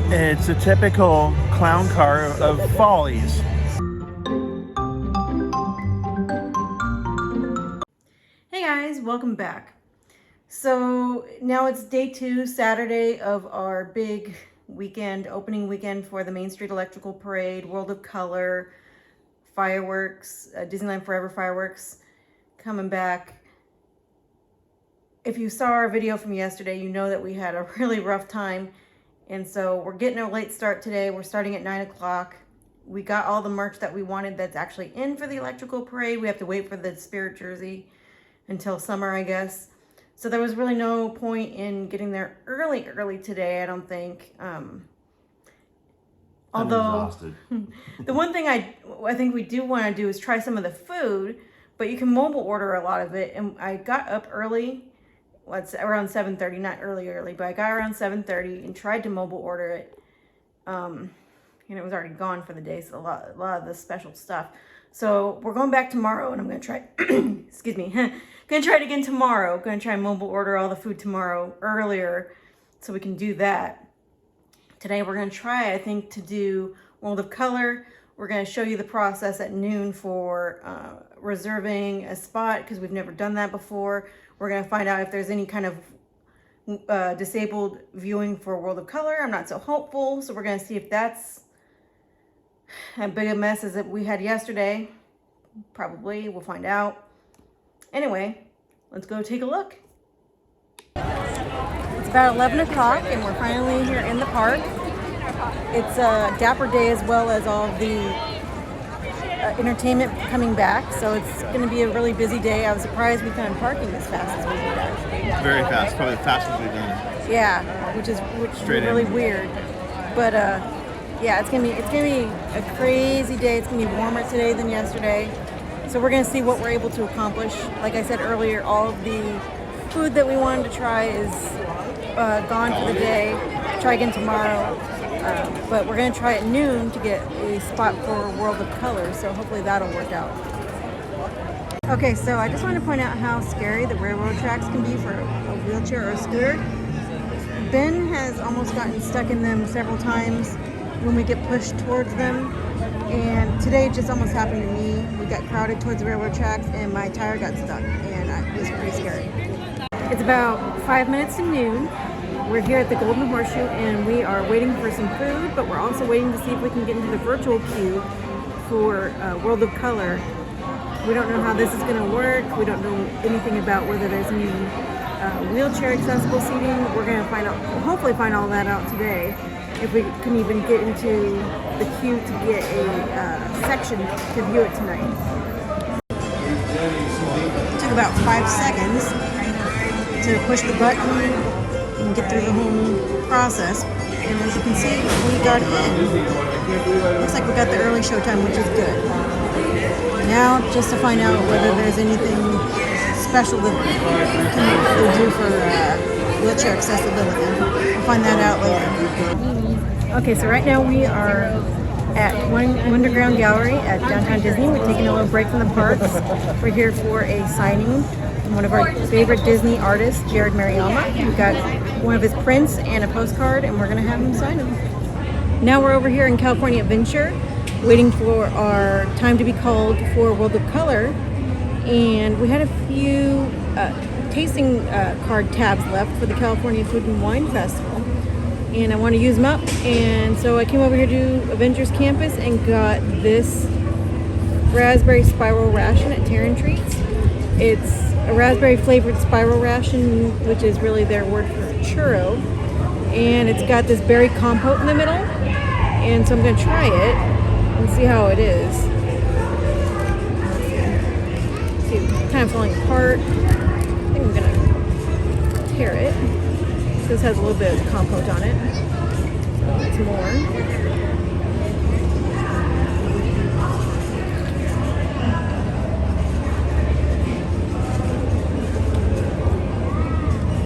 It's a typical clown car of Follies. Hey guys, welcome back. So now it's day 2, Saturday of our big weekend, opening weekend for the Main Street Electrical Parade, World of Color, fireworks, Disneyland Forever fireworks coming back. If you saw our video from yesterday, you know that we had a really rough time. And so we're getting a late start today. We're starting at 9 o'clock. We got all the merch that we wanted that's actually in for the electrical parade. We have to wait for the Spirit jersey until summer, I guess. So there was really no point in getting there early today, I don't think. Although the one thing I think we do want to do is try some of the food, but you can mobile order a lot of it. And I got up early. Well, it's around 7:30, not early, but I got around 7:30 and tried to mobile order it. And it was already gone for the day, so a lot of the special stuff. So we're going back tomorrow, and I'm going to try, excuse me, going to try it again tomorrow. Going to try and mobile order all the food tomorrow earlier so we can do that. Today we're going to try, I think, to do World of Color. We're going to show you the process at noon for reserving a spot because we've never done that before. We're going to find out if there's any kind of disabled viewing for World of Color. I'm not so hopeful, so we're going to see if that's as big a mess as we had yesterday. Probably. We'll find out. Anyway, let's go take a look. It's about 11 o'clock, and we're finally here in the park. It's a dapper day as well as all the entertainment coming back, so it's going to be a really busy day. I was surprised we found parking as fast as we did. Very fast, probably the fastest we've done. Yeah, which is really weird. But yeah, it's gonna be a crazy day. It's gonna be warmer today than yesterday, so we're gonna see what we're able to accomplish. Like I said earlier, all of the food that we wanted to try is gone for the day. Try again tomorrow. But we're going to try at noon to get a spot for World of Color, so hopefully that'll work out. Okay, so I just want to point out how scary the railroad tracks can be for a wheelchair or a scooter. Ben has almost gotten stuck in them several times when we get pushed towards them, and today it just almost happened to me. We got crowded towards the railroad tracks and my tire got stuck, and it was pretty scary. It's about 5 minutes to noon. We're here at the Golden Horseshoe, and we are waiting for some food, but we're also waiting to see if we can get into the virtual queue for World of Color. We don't know how this is going to work. We don't know anything about whether there's any wheelchair accessible seating. We're going to hopefully find all that out today. If we can even get into the queue to get a section to view it tonight. It took about 5 seconds to push the button and get through the whole process, and as you can see, we got in. Looks like we got the early showtime, which is good. Now, just to find out whether there's anything special that they do for wheelchair accessibility. We'll find that out later. Okay, so right now we are at Wonderground Gallery at Downtown Disney. We're taking a little break from the parks. We're here for a signing. One of our favorite Disney artists, Jared Mariama. We got one of his prints and a postcard, and we're going to have him sign them. Now we're over here in California Adventure, waiting for our time to be called for World of Color. And we had a few tasting card tabs left for the California Food and Wine Festival. And I want to use them up. And so I came over here to Avengers Campus and got this raspberry spiral ration at Terran Treats. It's a raspberry flavored spiral ration, which is really their word for churro. And it's got this berry compote in the middle. And so I'm going to try it and see how it is. See, it's kind of falling apart. I think I'm going to tear it. This has a little bit of compote on it. So it's more.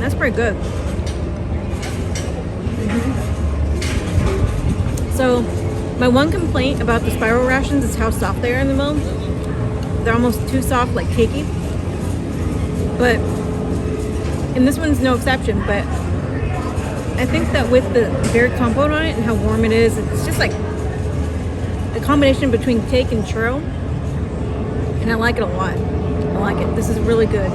That's pretty good. So my one complaint about the spiral rations is how soft they are in the middle. They're almost too soft, like cakey. But, and this one's no exception, but I think that with the berry compote on it and how warm it is, it's just like a combination between cake and churro. And I like it a lot. I like it. This is really good.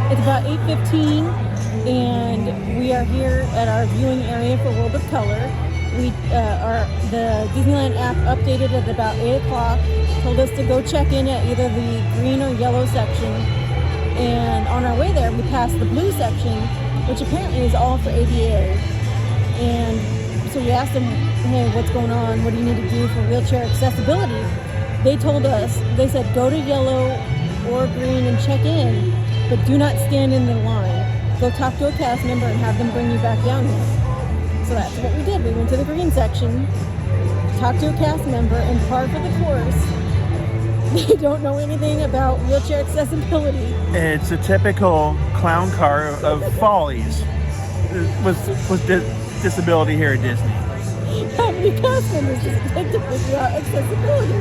It's about 8:15 and we are here at our viewing area for World of Color. The Disneyland app updated at about 8 o'clock, told us to go check in at either the green or yellow section. And on our way there, we passed the blue section, which apparently is all for ADA. And so we asked them, hey, what's going on? What do you need to do for wheelchair accessibility? They told us, they said, go to yellow or green and check in, but do not stand in the line. Go talk to a cast member and have them bring you back down here. So that's what we did. We went to the green section, talked to a cast member, and par for the course, they don't know anything about wheelchair accessibility. It's a typical clown car of Follies with disability here at Disney. How many cast members does it take to figure out accessibility?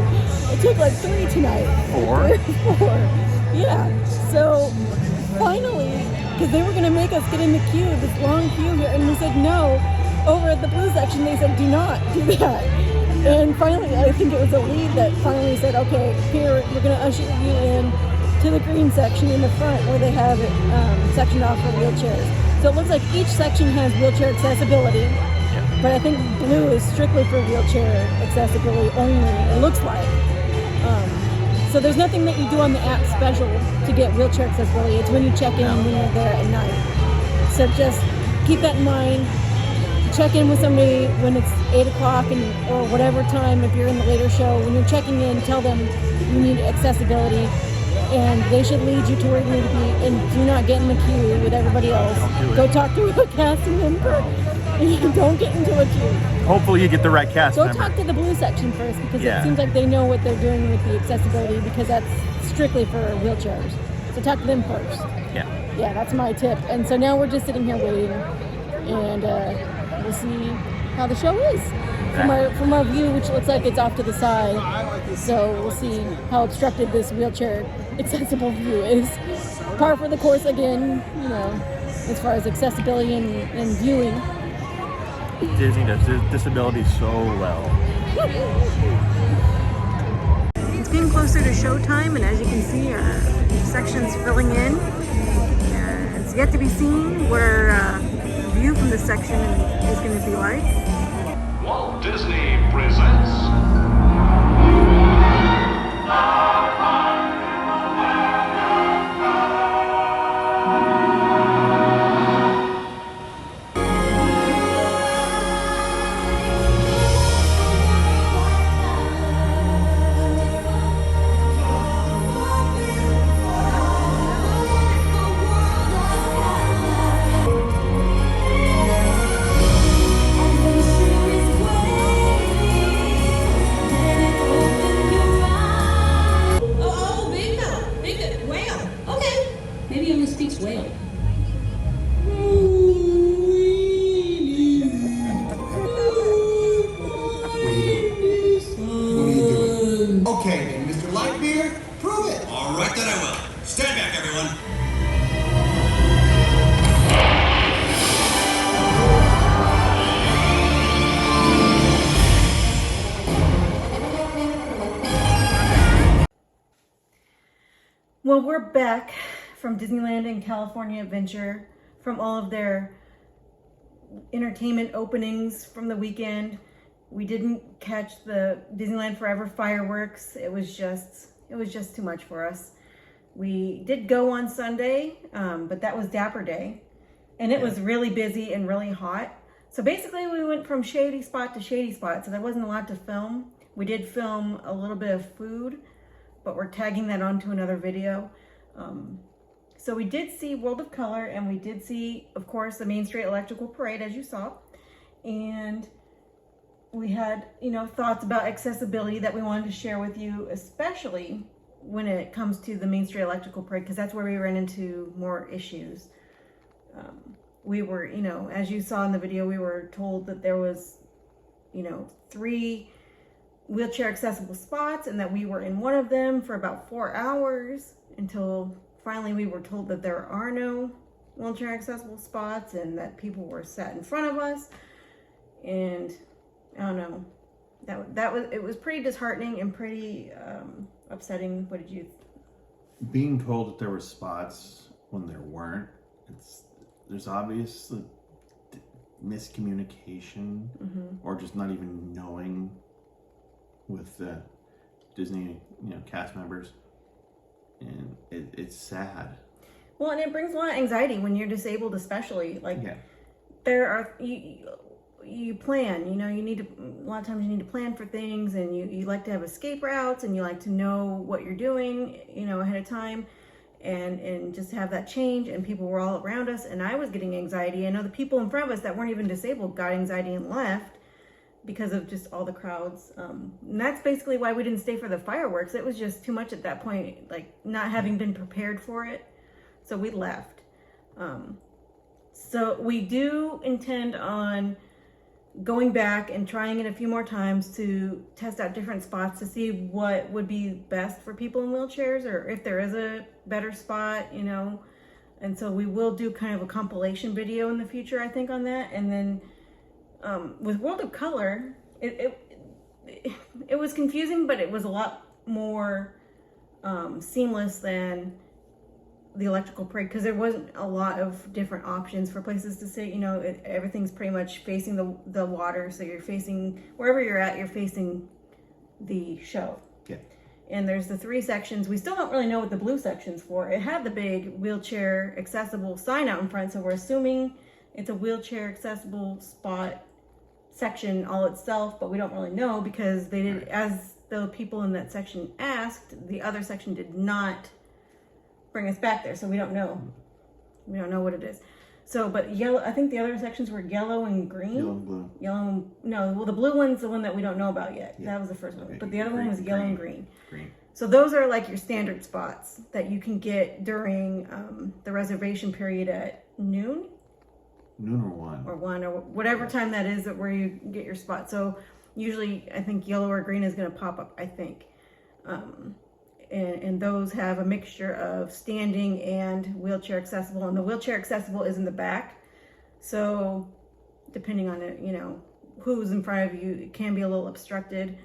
It took like 3 tonight. 4? 4. Yeah. So finally, because they were going to make us get in the queue, this long queue here, and we said no. Over at the blue section, they said do not do that. And finally, I think it was a lead that finally said, okay, here, we're going to usher you in to the green section in the front where they have it sectioned off for wheelchairs. So it looks like each section has wheelchair accessibility, but I think blue is strictly for wheelchair accessibility only, it looks like. So there's nothing that you do on the app special to get wheelchair accessibility. It's when you check in when you're there at night. So just keep that in mind. Check in with somebody when it's 8 o'clock or whatever time, if you're in the later show. When you're checking in, tell them you need accessibility and they should lead you to where you need to be, and do not get in the queue with everybody else. Go talk to a cast member. Don't get into a queue. Hopefully you get the right cast member. Go talk to the blue section first, because it seems like they know what they're doing with the accessibility, because that's strictly for wheelchairs. So talk to them first. Yeah, that's my tip. And so now we're just sitting here waiting, and we'll see how the show is from our view, which looks like it's off to the side. So we'll see how obstructed this wheelchair accessible view is. Par for the course again, as far as accessibility and viewing. Disney does disability so well. It's getting closer to showtime, and as you can see, our section's filling in. It's yet to be seen what our view from this section is going to be like. Walt Disney presents Well, we're back from Disneyland and California Adventure, from all of their entertainment openings from the weekend. We didn't catch the Disneyland Forever fireworks. It was just too much for us. We did go on Sunday, but that was Dapper Day, and it was really busy and really hot. So basically we went from shady spot to shady spot, so there wasn't a lot to film. We did film a little bit of food, but we're tagging that onto another video. So we did see World of Color, and we did see, of course, the Main Street Electrical Parade, as you saw. And we had, thoughts about accessibility that we wanted to share with you, especially when it comes to the Main Street Electrical Parade, because that's where we ran into more issues. We were, as you saw in the video, we were told that there was, 3 wheelchair accessible spots, and that we were in one of them for about 4 hours, until finally we were told that there are no wheelchair accessible spots, and that people were sat in front of us. And I don't know, it was pretty disheartening and pretty upsetting. What did you? Being told that there were spots when there weren't, there's obvious miscommunication, or just not even knowing with the Disney, cast members, and it's sad. Well, and it brings a lot of anxiety when you're disabled, especially. Like, Yeah. there are you plan. You need to. A lot of times you need to plan for things, and you like to have escape routes, and you like to know what you're doing, ahead of time, and just have that change. And people were all around us, and I was getting anxiety. I know the people in front of us that weren't even disabled got anxiety and left because of just all the crowds. And that's basically why we didn't stay for the fireworks. It was just too much at that point, like not having been prepared for it. So we left. So we do intend on going back and trying it a few more times to test out different spots to see what would be best for people in wheelchairs, or if there is a better spot, And so we will do kind of a compilation video in the future, I think, on that. And then with World of Color, it was confusing, but it was a lot more seamless than the electrical parade, because there wasn't a lot of different options for places to sit. Everything's pretty much facing the water, so you're facing wherever you're at, you're facing the show. Yeah. And there's the 3 sections. We still don't really know what the blue section's for. It had the big wheelchair accessible sign out in front, so we're assuming it's a wheelchair accessible spot section all itself, but we don't really know, because they did, as the people in that section asked, the other section did not bring us back there, so we don't know. We don't know what it is. So, but yellow, I think the other sections were yellow and green. Yellow and blue. Well, the blue one's the one that we don't know about yet. Yeah. That was the first one. Okay. But the other one was yellow and green. Green. So those are like your standard spots that you can get during the reservation period at noon Noon or 1. or 1 or whatever time that is where you get your spot. So usually I think yellow or green is going to pop up, I think. And those have a mixture of standing and wheelchair accessible, and the wheelchair accessible is in the back. So depending on it, who's in front of you, it can be a little obstructed.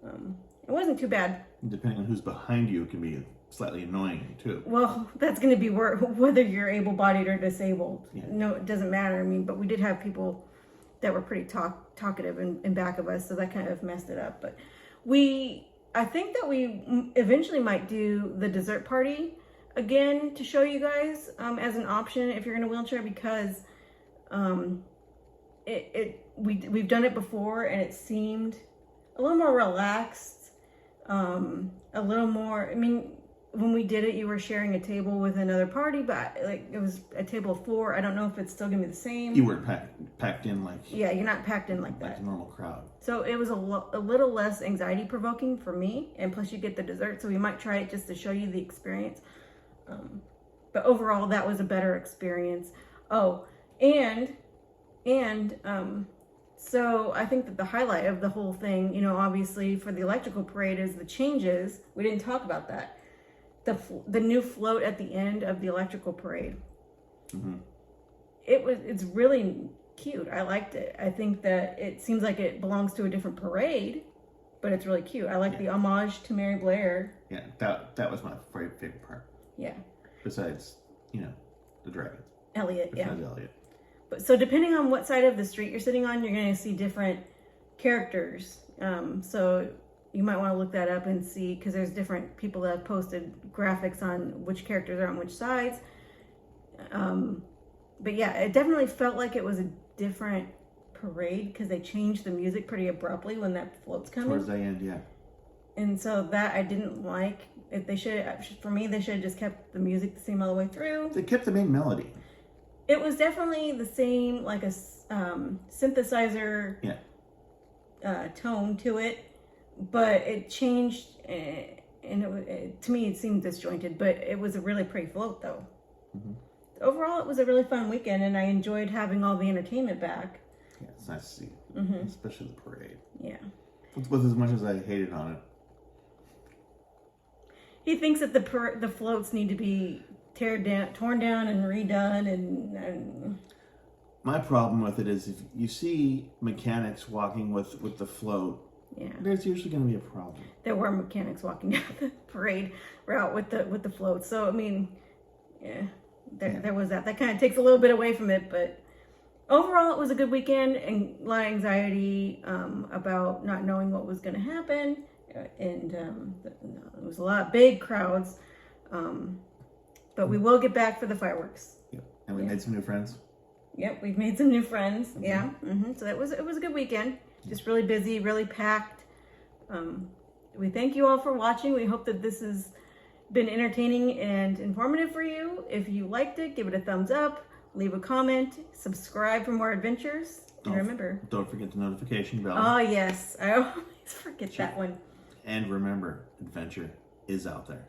It wasn't too bad. Depending on who's behind you, it can be slightly annoying too. Well, that's going to be whether you're able-bodied or disabled. Yeah. No, it doesn't matter. I mean, but we did have people that were pretty talkative in back of us, so that kind of messed it up. But I think that we eventually might do the dessert party again to show you guys as an option if you're in a wheelchair, because we've done it before and it seemed a little more relaxed, a little more. I mean, when we did it, you were sharing a table with another party, but it was a table of 4. I don't know if it's still gonna be the same. You weren't packed in like. Yeah, you're not packed in like like that. a normal crowd. So it was a little less anxiety provoking for me, and plus you get the dessert, so we might try it just to show you the experience. But overall, that was a better experience. Oh, and so I think that the highlight of the whole thing, obviously for the electrical parade, is the changes. We didn't talk about that. The new float at the end of the electrical parade. Mm-hmm. It's really cute. I liked it. I think that it seems like it belongs to a different parade, but it's really cute. I like the homage to Mary Blair. Yeah, that was my favorite part. Yeah. Besides, the dragons. Elliot, yeah. Besides Elliot. But so depending on what side of the street you're sitting on, you're going to see different characters. So you might want to look that up and see, because there's different people that have posted graphics on which characters are on which sides. But yeah, it definitely felt like it was a different parade, because they changed the music pretty abruptly when that float's coming. Towards the end, yeah. And so that I didn't like. If they should, for me, they should have just kept the music the same all the way through. They kept the main melody. It was definitely the same, like a synthesizer tone to it, but it changed, and to me it seemed disjointed. But it was a really pretty float, though. Mm-hmm. Overall, it was a really fun weekend, and I enjoyed having all the entertainment back. Yeah, it's nice to see, especially the parade. Yeah. With as much as I hated on it. He thinks that the floats need to be torn down and redone, and My problem with it is if you see mechanics walking with the float, yeah, there's usually going to be a problem. there were mechanics walking down the parade route with the float. So I mean, yeah, there was that. That kind of takes a little bit away from it, but overall, it was a good weekend, and a lot of anxiety about not knowing what was going to happen, and it was a lot of big crowds. But we will get back for the fireworks. Yep. And we made some new friends. Yep, we've made some new friends. Yeah. So it was a good weekend. Just really busy, really packed. We thank you all for watching. We hope that this has been entertaining and informative for you. If you liked it, give it a thumbs up, leave a comment, subscribe for more adventures. And remember, Don't forget the notification bell. oh yes, I always forget that one. And remember, adventure is out there.